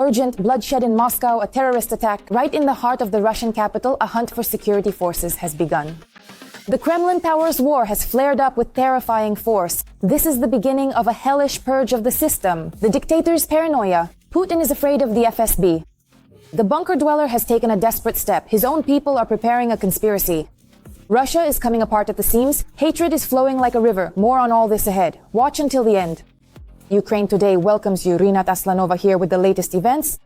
Urgent, bloodshed in Moscow, a terrorist attack. Right in the heart of the Russian capital, a hunt for security forces has begun. The Kremlin Towers war has flared up with terrifying force. This is the beginning of a hellish purge of the system. The dictator's paranoia. Putin is afraid of the FSB. The bunker dweller has taken a desperate step. His own people are preparing a conspiracy. Russia is coming apart at the seams. Hatred is flowing like a river. More on all this ahead. Watch until the end. Ukraine Today welcomes you. Rinat Aslanova here with the latest events.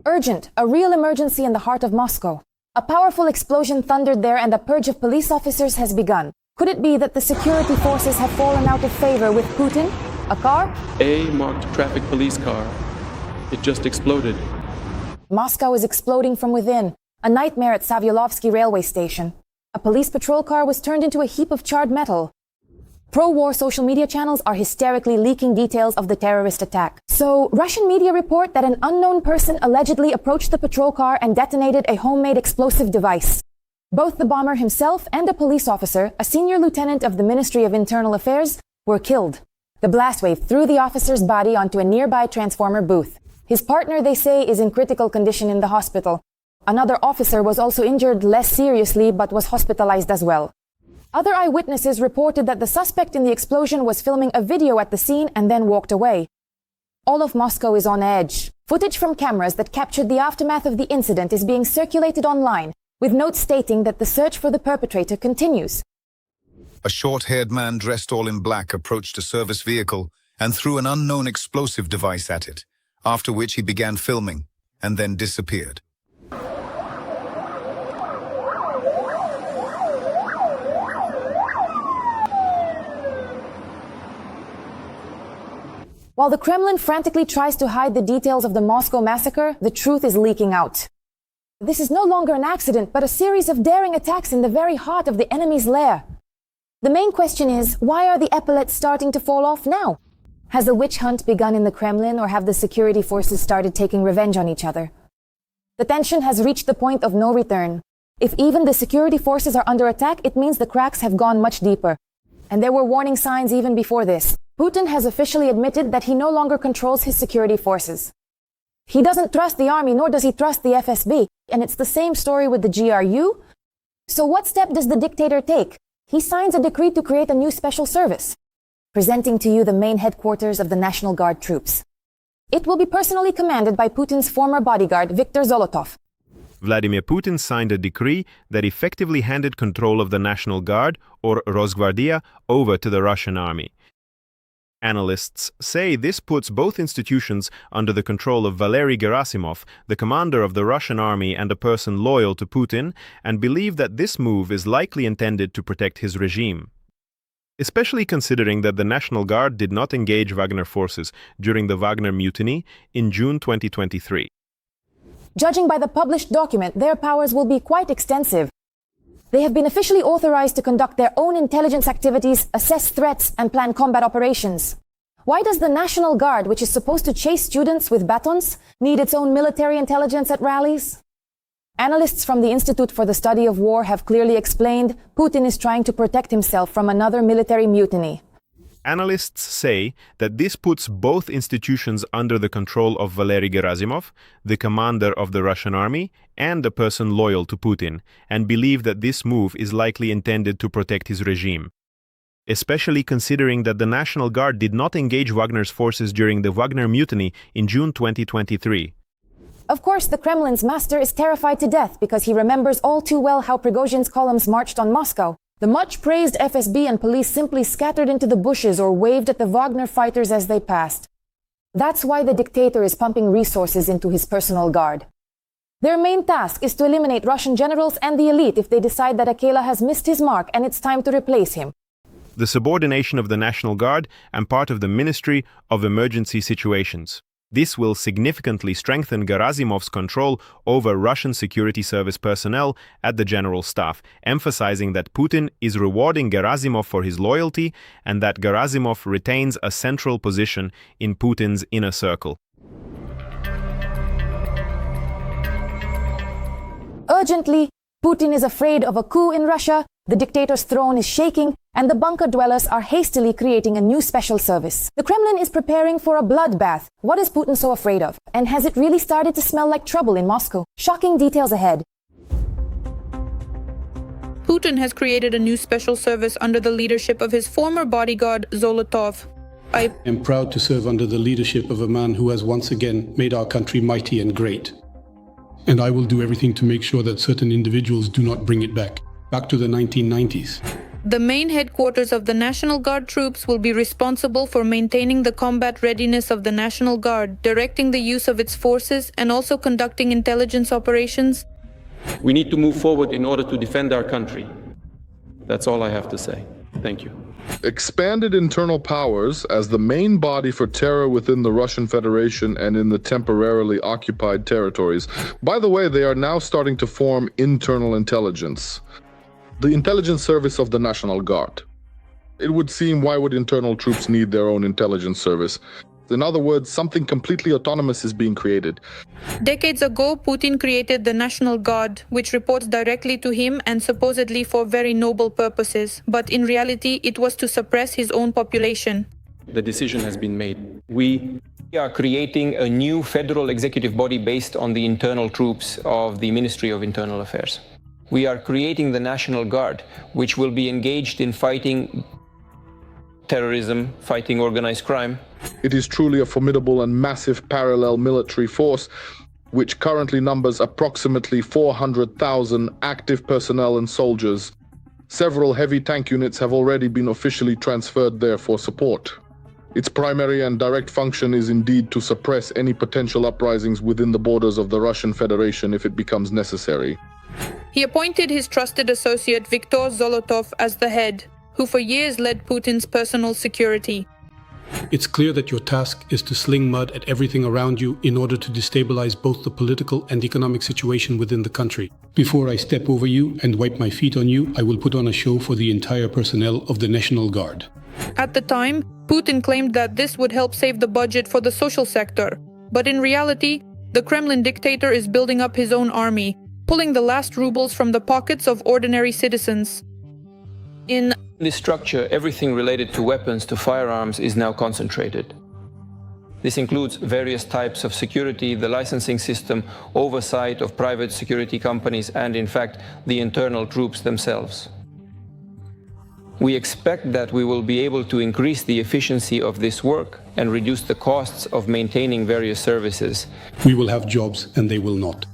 Urgent, a real emergency in the heart of Moscow. A powerful explosion thundered there and a purge of police officers has begun. Could it be that the security forces have fallen out of favor with Putin? A car? A marked traffic police car. It just exploded. Moscow is exploding from within. A nightmare at Savyolovsky railway station. A police patrol car was turned into a heap of charred metal. Pro-war social media channels are hysterically leaking details of the terrorist attack. So, Russian media report that an unknown person allegedly approached the patrol car and detonated a homemade explosive device. Both the bomber himself and a police officer, a senior lieutenant of the Ministry of Internal Affairs, were killed. The blast wave threw the officer's body onto a nearby transformer booth. His partner, they say, is in critical condition in the hospital. Another officer was also injured less seriously but was hospitalized as well. Other eyewitnesses reported that the suspect in the explosion was filming a video at the scene and then walked away. All of Moscow is on edge. Footage from cameras that captured the aftermath of the incident is being circulated online, with notes stating that the search for the perpetrator continues. A short-haired man dressed all in black approached a service vehicle and threw an unknown explosive device at it, after which he began filming and then disappeared. While the Kremlin frantically tries to hide the details of the Moscow massacre, the truth is leaking out. This is no longer an accident, but a series of daring attacks in the very heart of the enemy's lair. The main question is, why are the epaulets starting to fall off now? Has a witch hunt begun in the Kremlin, or have the security forces started taking revenge on each other? The tension has reached the point of no return. If even the security forces are under attack, it means the cracks have gone much deeper. And there were warning signs even before this. Putin has officially admitted that he no longer controls his security forces. He doesn't trust the army, nor does he trust the FSB. And it's the same story with the GRU. So what step does the dictator take? He signs a decree to create a new special service, presenting to you the main headquarters of the National Guard troops. It will be personally commanded by Putin's former bodyguard, Viktor Zolotov. Vladimir Putin signed a decree that effectively handed control of the National Guard, or Rosgvardia, over to the Russian army. Analysts say this puts both institutions under the control of Valery Gerasimov, the commander of the Russian army and a person loyal to Putin, and believe that this move is likely intended to protect his regime. Especially considering that the National Guard did not engage Wagner forces during the Wagner mutiny in June 2023. Judging by the published document, their powers will be quite extensive. They have been officially authorized to conduct their own intelligence activities, assess threats, and plan combat operations. Why does the National Guard, which is supposed to chase students with batons, need its own military intelligence at rallies? Analysts from the Institute for the Study of War have clearly explained Putin is trying to protect himself from another military mutiny. Analysts say that this puts both institutions under the control of Valery Gerasimov, the commander of the Russian army, and a person loyal to Putin, and believe that this move is likely intended to protect his regime. Especially considering that the National Guard did not engage Wagner's forces during the Wagner mutiny in June 2023. Of course, the Kremlin's master is terrified to death because he remembers all too well how Prigozhin's columns marched on Moscow. The much-praised FSB and police simply scattered into the bushes or waved at the Wagner fighters as they passed. That's why the dictator is pumping resources into his personal guard. Their main task is to eliminate Russian generals and the elite if they decide that Akela has missed his mark and it's time to replace him. The subordination of the National Guard and part of the Ministry of Emergency Situations. This will significantly strengthen Gerasimov's control over Russian security service personnel at the General Staff, emphasizing that Putin is rewarding Gerasimov for his loyalty and that Gerasimov retains a central position in Putin's inner circle. Urgently, Putin is afraid of a coup in Russia, the dictator's throne is shaking, and the bunker dwellers are hastily creating a new special service. The Kremlin is preparing for a bloodbath. What is Putin so afraid of? And has it really started to smell like trouble in Moscow? Shocking details ahead. Putin has created a new special service under the leadership of his former bodyguard, Zolotov. I am proud to serve under the leadership of a man who has once again made our country mighty and great. And I will do everything to make sure that certain individuals do not bring it back to the 1990s. The main headquarters of the National Guard troops will be responsible for maintaining the combat readiness of the National Guard, directing the use of its forces, and also conducting intelligence operations. We need to move forward in order to defend our country. That's all I have to say. Thank you. Expanded internal powers as the main body for terror within the Russian Federation and in the temporarily occupied territories. By the way, they are now starting to form internal intelligence. The intelligence service of the National Guard. It would seem, why would internal troops need their own intelligence service? In other words, something completely autonomous is being created. Decades ago, Putin created the National Guard, which reports directly to him and supposedly for very noble purposes. But in reality, it was to suppress his own population. The decision has been made. We are creating a new federal executive body based on the internal troops of the Ministry of Internal Affairs. We are creating the National Guard, which will be engaged in fighting terrorism, fighting organized crime. It is truly a formidable and massive parallel military force, which currently numbers approximately 400,000 active personnel and soldiers. Several heavy tank units have already been officially transferred there for support. Its primary and direct function is indeed to suppress any potential uprisings within the borders of the Russian Federation if it becomes necessary. He appointed his trusted associate Viktor Zolotov as the head, who for years led Putin's personal security. It's clear that your task is to sling mud at everything around you in order to destabilize both the political and economic situation within the country. Before I step over you and wipe my feet on you, I will put on a show for the entire personnel of the National Guard. At the time, Putin claimed that this would help save the budget for the social sector. But in reality, the Kremlin dictator is building up his own army, pulling the last rubles from the pockets of ordinary citizens. In this structure, everything related to weapons, to firearms, is now concentrated. This includes various types of security, the licensing system, oversight of private security companies, and in fact, the internal troops themselves. We expect that we will be able to increase the efficiency of this work and reduce the costs of maintaining various services. We will have jobs and they will not.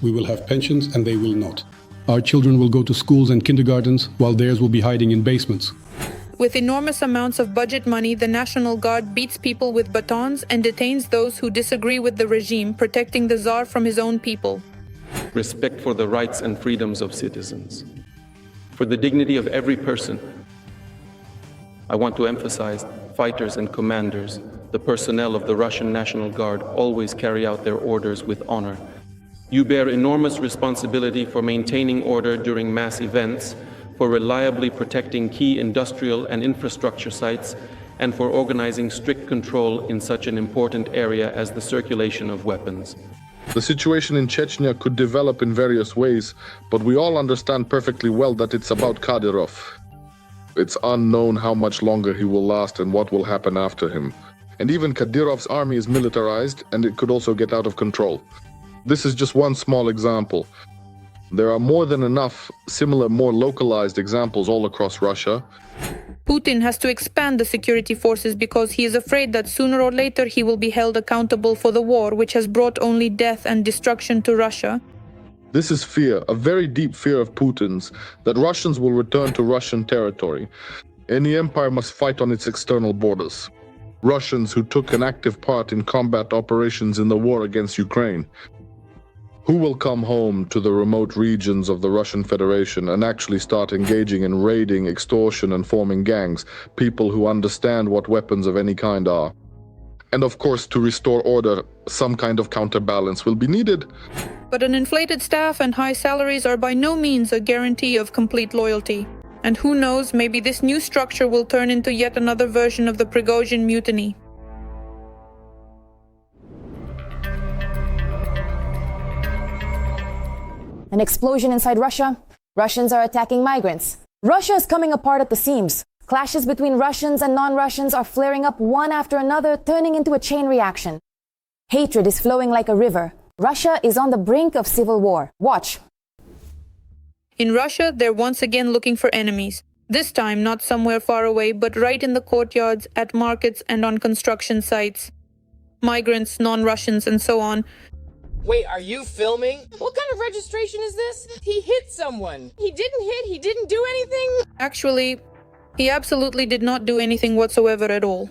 We will have pensions and they will not. Our children will go to schools and kindergartens while theirs will be hiding in basements. With enormous amounts of budget money, the National Guard beats people with batons and detains those who disagree with the regime, protecting the Tsar from his own people. Respect for the rights and freedoms of citizens. For the dignity of every person. I want to emphasize, fighters and commanders, the personnel of the Russian National Guard always carry out their orders with honor. You bear enormous responsibility for maintaining order during mass events, for reliably protecting key industrial and infrastructure sites, and for organizing strict control in such an important area as the circulation of weapons. The situation in Chechnya could develop in various ways, but we all understand perfectly well that it's about Kadyrov. It's unknown how much longer he will last and what will happen after him. And even Kadyrov's army is militarized, and it could also get out of control. This is just one small example. There are more than enough similar, more localized examples all across Russia. Putin has to expand the security forces because he is afraid that sooner or later he will be held accountable for the war, which has brought only death and destruction to Russia. This is fear, a very deep fear of Putin's, that Russians will return to Russian territory. Any empire must fight on its external borders. Russians who took an active part in combat operations in the war against Ukraine. Who will come home to the remote regions of the Russian Federation and actually start engaging in raiding, extortion, and forming gangs, people who understand what weapons of any kind are. And of course, to restore order, some kind of counterbalance will be needed. But an inflated staff and high salaries are by no means a guarantee of complete loyalty. And who knows, maybe this new structure will turn into yet another version of the Prigozhin mutiny. An explosion inside Russia. Russians are attacking migrants. Russia is coming apart at the seams. Clashes between Russians and non-Russians are flaring up one after another, turning into a chain reaction. Hatred is flowing like a river. Russia is on the brink of civil war. Watch. In Russia, they're once again looking for enemies. This time, not somewhere far away, but right in the courtyards, at markets, and on construction sites. Migrants, non-Russians, and so on. Wait, are you filming? What kind of registration is this? He hit someone. He didn't do anything. Actually, he absolutely did not do anything whatsoever at all.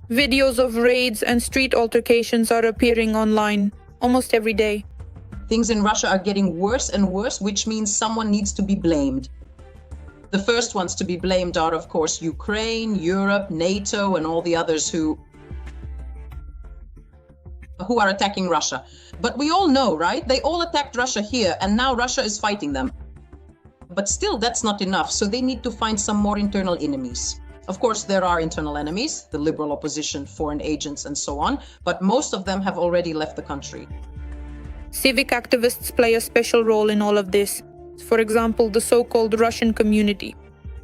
Videos of raids and street altercations are appearing online almost every day. Things in Russia are getting worse and worse, which means someone needs to be blamed. The first ones to be blamed are, of course, Ukraine, Europe, NATO, and all the others who are attacking Russia. But we all know, right? They all attacked Russia here, and now Russia is fighting them. But still, that's not enough, so they need to find some more internal enemies. Of course, there are internal enemies, the liberal opposition, foreign agents, and so on, but most of them have already left the country. Civic activists play a special role in all of this. For example, the so-called Russian community.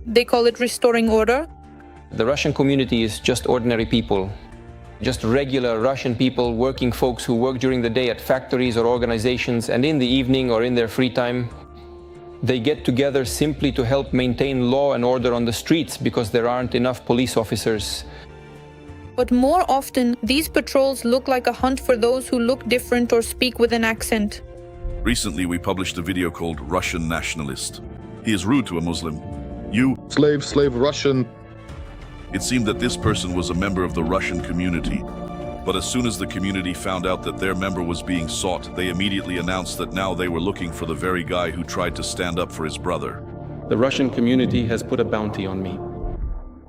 They call it restoring order. The Russian community is just ordinary people. Just regular Russian people, working folks who work during the day at factories or organizations, and in the evening or in their free time, they get together simply to help maintain law and order on the streets because there aren't enough police officers. But more often, these patrols look like a hunt for those who look different or speak with an accent. Recently, we published a video called Russian Nationalist. He is rude to a Muslim. You... Slave, Russian. It seemed that this person was a member of the Russian community. But as soon as the community found out that their member was being sought, they immediately announced that now they were looking for the very guy who tried to stand up for his brother. The Russian community has put a bounty on me.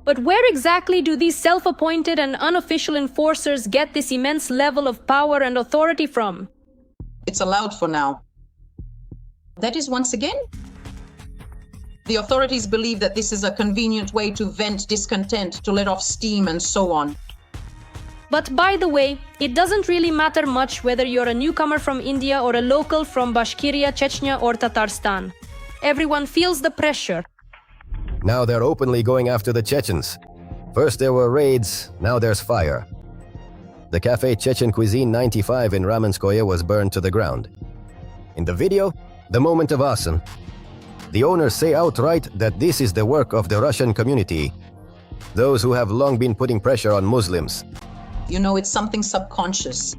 But where exactly do these self-appointed and unofficial enforcers get this immense level of power and authority from? It's allowed for now. That is, once again, the authorities believe that this is a convenient way to vent discontent, to let off steam, and so on. But by the way, it doesn't really matter much whether you're a newcomer from India or a local from Bashkiria, Chechnya, or Tatarstan. Everyone feels the pressure. Now they're openly going after the Chechens. First there were raids, now there's fire. The Cafe Chechen Cuisine 95 in Ramenskoye was burned to the ground. In the video, the moment of arson. The owners say outright that this is the work of the Russian community, those who have long been putting pressure on Muslims. You know, it's something subconscious.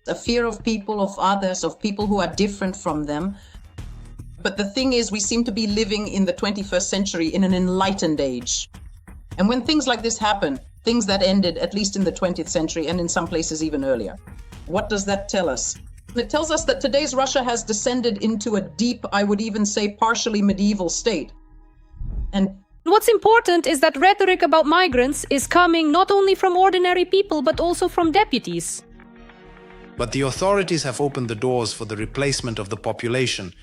A fear of people, of others, of people who are different from them. But the thing is, we seem to be living in the 21st century in an enlightened age. And when things like this happen, things that ended at least in the 20th century and in some places even earlier, what does that tell us? It tells us that today's Russia has descended into a deep, I would even say partially medieval state. And what's important is that rhetoric about migrants is coming not only from ordinary people but also from deputies. But the authorities have opened the doors for the replacement of the population,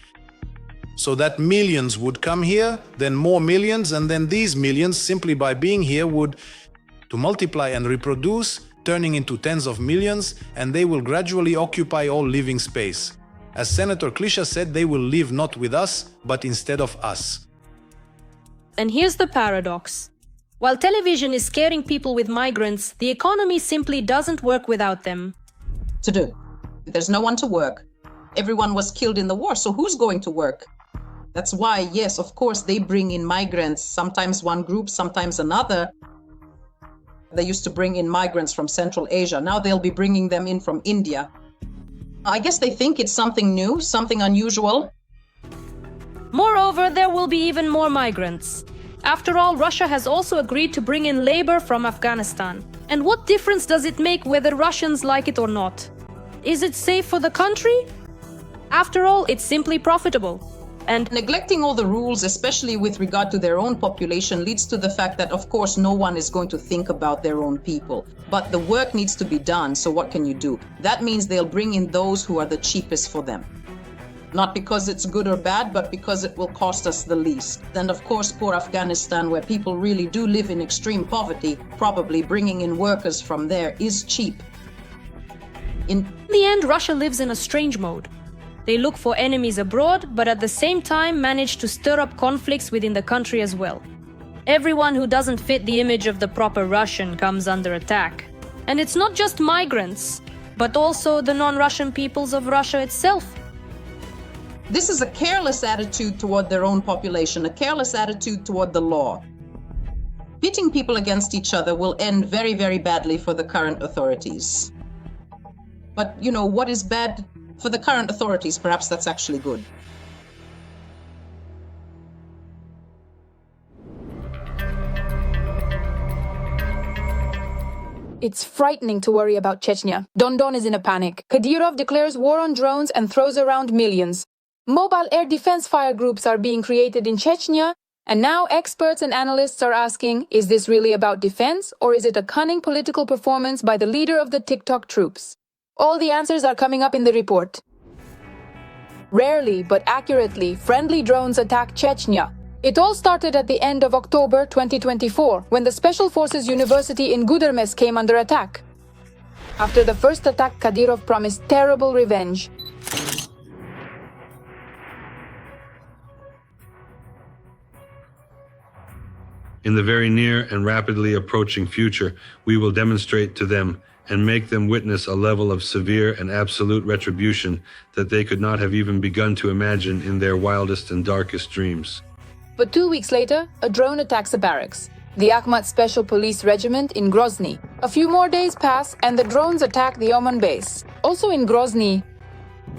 so that millions would come here, then more millions, and then these millions, simply by being here, would to multiply and reproduce, turning into tens of millions, and they will gradually occupy all living space. As Senator Klisha said, they will live not with us, but instead of us. And here's the paradox. While television is scaring people with migrants, the economy simply doesn't work without them. to do. There's no one to work. Everyone was killed in the war, so who's going to work? That's why, yes, of course, they bring in migrants, sometimes one group, sometimes another. They used to bring in migrants from Central Asia. Now they'll be bringing them in from India. I guess they think it's something new, something unusual. Moreover, there will be even more migrants. After all, Russia has also agreed to bring in labor from Afghanistan. And what difference does it make whether Russians like it or not? Is it safe for the country? After all, it's simply profitable. And neglecting all the rules, especially with regard to their own population, leads to the fact that, of course, no one is going to think about their own people. But the work needs to be done, so what can you do? That means they'll bring in those who are the cheapest for them. Not because it's good or bad, but because it will cost us the least. And of course, poor Afghanistan, where people really do live in extreme poverty, probably bringing in workers from there is cheap. In the end, Russia lives in a strange mode. They look for enemies abroad, but at the same time manage to stir up conflicts within the country as well. Everyone who doesn't fit the image of the proper Russian comes under attack. And it's not just migrants, but also the non-Russian peoples of Russia itself. This is a careless attitude toward their own population, a careless attitude toward the law. Pitting people against each other will end very, very badly for the current authorities. But, you know, what is bad for the current authorities, perhaps that's actually good. It's frightening to worry about Chechnya. Don is in a panic. Kadyrov declares war on drones and throws around millions. Mobile air defense fire groups are being created in Chechnya, and now experts and analysts are asking, is this really about defense, or is it a cunning political performance by the leader of the TikTok troops? All the answers are coming up in the report. Rarely, but accurately, friendly drones attack Chechnya. It all started at the end of October 2024, when the Special Forces University in Gudermes came under attack. After the first attack, Kadyrov promised terrible revenge. In the very near and rapidly approaching future, we will demonstrate to them and make them witness a level of severe and absolute retribution that they could not have even begun to imagine in their wildest and darkest dreams. But 2 weeks later, a drone attacks a barracks, the Akhmat Special Police Regiment in Grozny. A few more days pass and the drones attack the Oman base. Also in Grozny,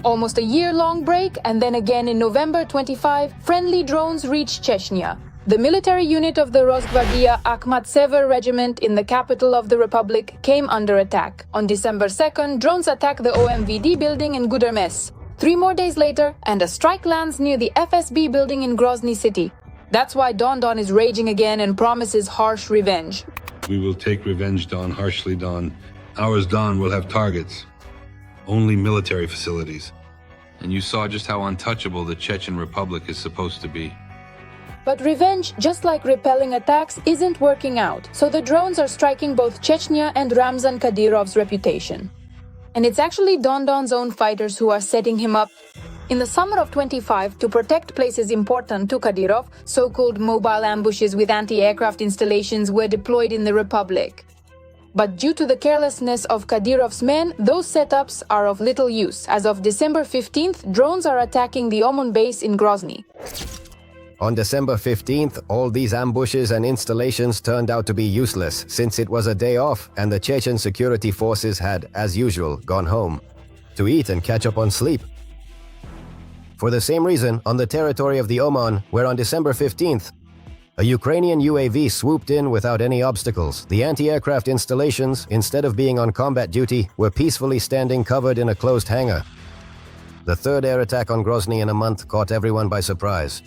almost a year-long break, and then again in November 25, friendly drones reach Chechnya. The military unit of the Rosgvardia Akhmat Sever Regiment in the capital of the Republic came under attack. On December 2nd, drones attack the OMVD building in Gudermes. 3 more days later, and a strike lands near the FSB building in Grozny city. That's why Don is raging again and promises harsh revenge. We will take revenge, Don, harshly, Don. Ours, Don, will have targets. Only military facilities. And you saw just how untouchable the Chechen Republic is supposed to be. But revenge, just like repelling attacks, isn't working out, so the drones are striking both Chechnya and Ramzan Kadyrov's reputation. And it's actually Don's own fighters who are setting him up. In the summer of 25, to protect places important to Kadyrov, so-called mobile ambushes with anti-aircraft installations were deployed in the Republic. But due to the carelessness of Kadyrov's men, those setups are of little use. As of December 15th, drones are attacking the Oman base in Grozny. On December 15th, all these ambushes and installations turned out to be useless, since it was a day off and the Chechen security forces had, as usual, gone home to eat and catch up on sleep. For the same reason, on the territory of the Oman, where on December 15th, a Ukrainian UAV swooped in without any obstacles, the anti-aircraft installations, instead of being on combat duty, were peacefully standing covered in a closed hangar. The third air attack on Grozny in a month caught everyone by surprise.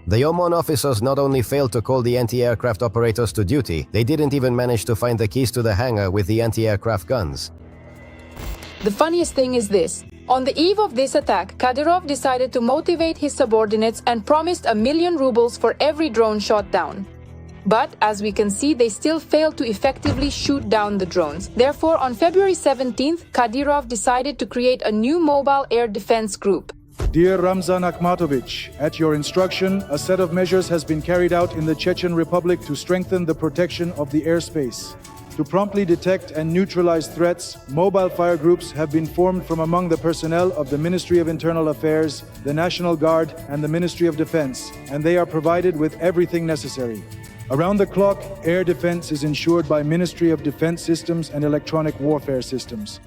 The Oman officers not only failed to call the anti-aircraft operators to duty, they didn't even manage to find the keys to the hangar with the anti-aircraft guns. The funniest thing is this. On the eve of this attack, Kadyrov decided to motivate his subordinates and promised 1 million rubles for every drone shot down. But, as we can see, they still failed to effectively shoot down the drones. Therefore, on February 17th, Kadyrov decided to create a new mobile air defense group. Dear Ramzan Akhmatovich, at your instruction, a set of measures has been carried out in the Chechen Republic to strengthen the protection of the airspace. To promptly detect and neutralize threats, mobile fire groups have been formed from among the personnel of the Ministry of Internal Affairs, the National Guard, and the Ministry of Defense, and they are provided with everything necessary. Around the clock, air defense is ensured by Ministry of Defense Systems and Electronic Warfare Systems.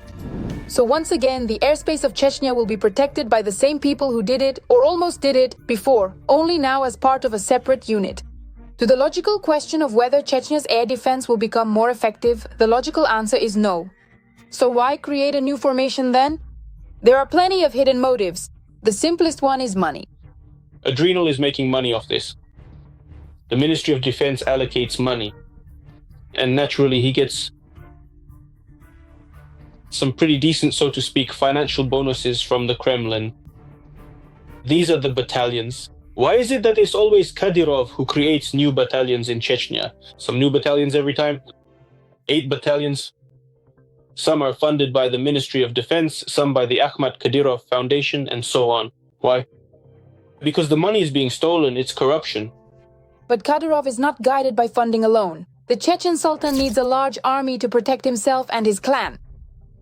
So once again, the airspace of Chechnya will be protected by the same people who did it, or almost did it, before, only now as part of a separate unit. To the logical question of whether Chechnya's air defense will become more effective, the logical answer is no. So why create a new formation then? There are plenty of hidden motives. The simplest one is money. Adrenal is making money off this. The Ministry of Defense allocates money. And naturally he gets some pretty decent, so to speak, financial bonuses from the Kremlin. These are the battalions. Why is it that it's always Kadyrov who creates new battalions in Chechnya? Some new battalions every time? 8 battalions? Some are funded by the Ministry of Defense, some by the Ahmad Kadyrov Foundation, and so on. Why? Because the money is being stolen, it's corruption. But Kadyrov is not guided by funding alone. The Chechen Sultan needs a large army to protect himself and his clan.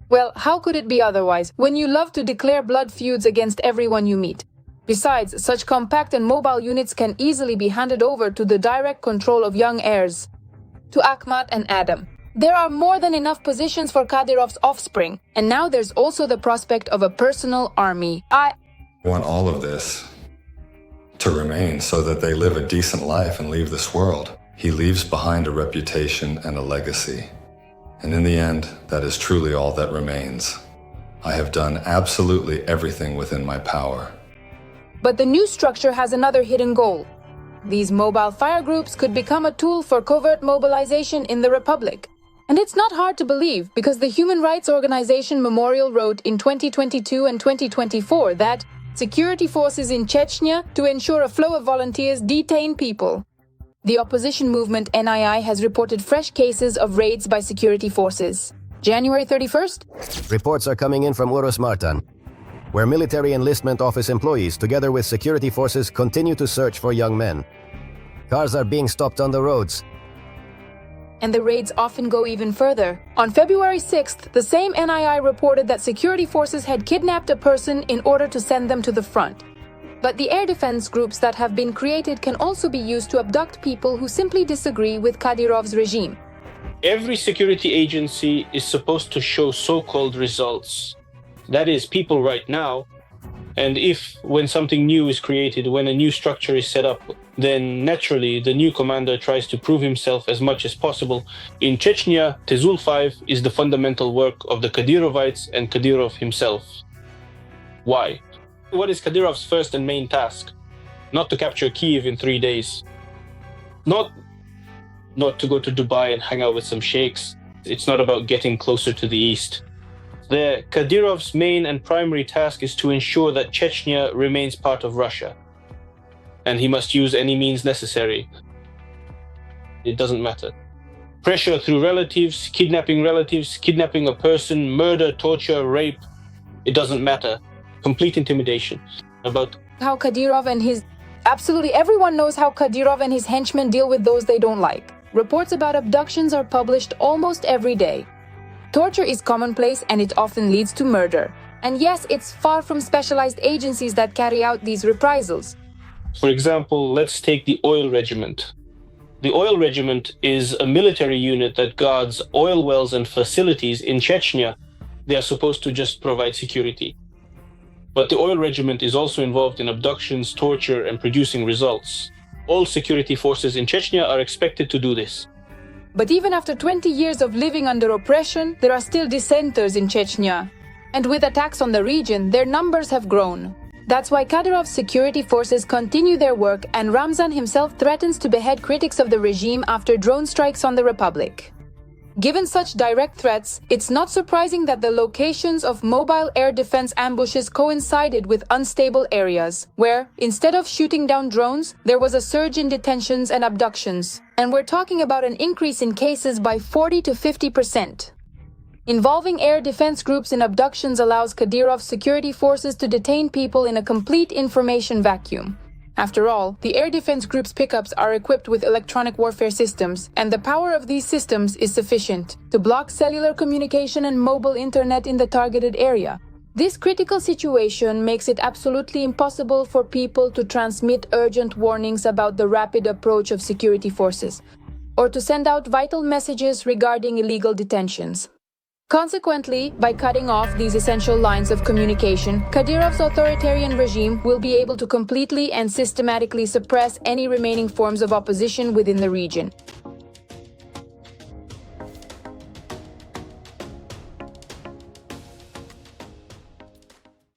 Well, how could it be otherwise, when you love to declare blood feuds against everyone you meet? Besides, such compact and mobile units can easily be handed over to the direct control of young heirs, to Ahmad and Adam. There are more than enough positions for Kadyrov's offspring, and now there's also the prospect of a personal army. I want all of this to remain so that they live a decent life and leave this world. He leaves behind a reputation and a legacy. And in the end, that is truly all that remains. I have done absolutely everything within my power. But the new structure has another hidden goal. These mobile fire groups could become a tool for covert mobilization in the Republic. And it's not hard to believe, because the human rights organization Memorial wrote in 2022 and 2024 that security forces in Chechnya, to ensure a flow of volunteers, detain people. The opposition movement NII has reported fresh cases of raids by security forces. January 31st? Reports are coming in from Urus Martan, where military enlistment office employees, together with security forces, continue to search for young men. Cars are being stopped on the roads. And the raids often go even further. On February 6th, the same NII reported that security forces had kidnapped a person in order to send them to the front. But the air defense groups that have been created can also be used to abduct people who simply disagree with Kadyrov's regime. Every security agency is supposed to show so-called results. That is, people right now. And if, when something new is created, when a new structure is set up, then naturally the new commander tries to prove himself as much as possible. In Chechnya, Tezul 5 is the fundamental work of the Kadyrovites and Kadyrov himself. Why? What is Kadyrov's first and main task? Not to capture Kyiv in 3 days. Not to go to Dubai and hang out with some sheikhs. It's not about getting closer to the east. Kadyrov's main and primary task is to ensure that Chechnya remains part of Russia. And he must use any means necessary. It doesn't matter. Pressure through relatives, kidnapping a person, murder, torture, rape. It doesn't matter. Complete intimidation. About how Kadyrov and his... Absolutely everyone knows how Kadyrov and his henchmen deal with those they don't like. Reports about abductions are published almost every day. Torture is commonplace and it often leads to murder. And yes, it's far from specialized agencies that carry out these reprisals. For example, let's take the Oil Regiment. The Oil Regiment is a military unit that guards oil wells and facilities in Chechnya. They are supposed to just provide security. But the Oil Regiment is also involved in abductions, torture, and producing results. All security forces in Chechnya are expected to do this. But even after 20 years of living under oppression, there are still dissenters in Chechnya. And with attacks on the region, their numbers have grown. That's why Kadyrov's security forces continue their work, and Ramzan himself threatens to behead critics of the regime after drone strikes on the Republic. Given such direct threats, it's not surprising that the locations of mobile air defense ambushes coincided with unstable areas, where, instead of shooting down drones, there was a surge in detentions and abductions. And we're talking about an increase in cases by 40 to 50%. Involving air defense groups in abductions allows Kadyrov's security forces to detain people in a complete information vacuum. After all, the air defense group's pickups are equipped with electronic warfare systems, and the power of these systems is sufficient to block cellular communication and mobile internet in the targeted area. This critical situation makes it absolutely impossible for people to transmit urgent warnings about the rapid approach of security forces, or to send out vital messages regarding illegal detentions. Consequently, by cutting off these essential lines of communication, Kadyrov's authoritarian regime will be able to completely and systematically suppress any remaining forms of opposition within the region.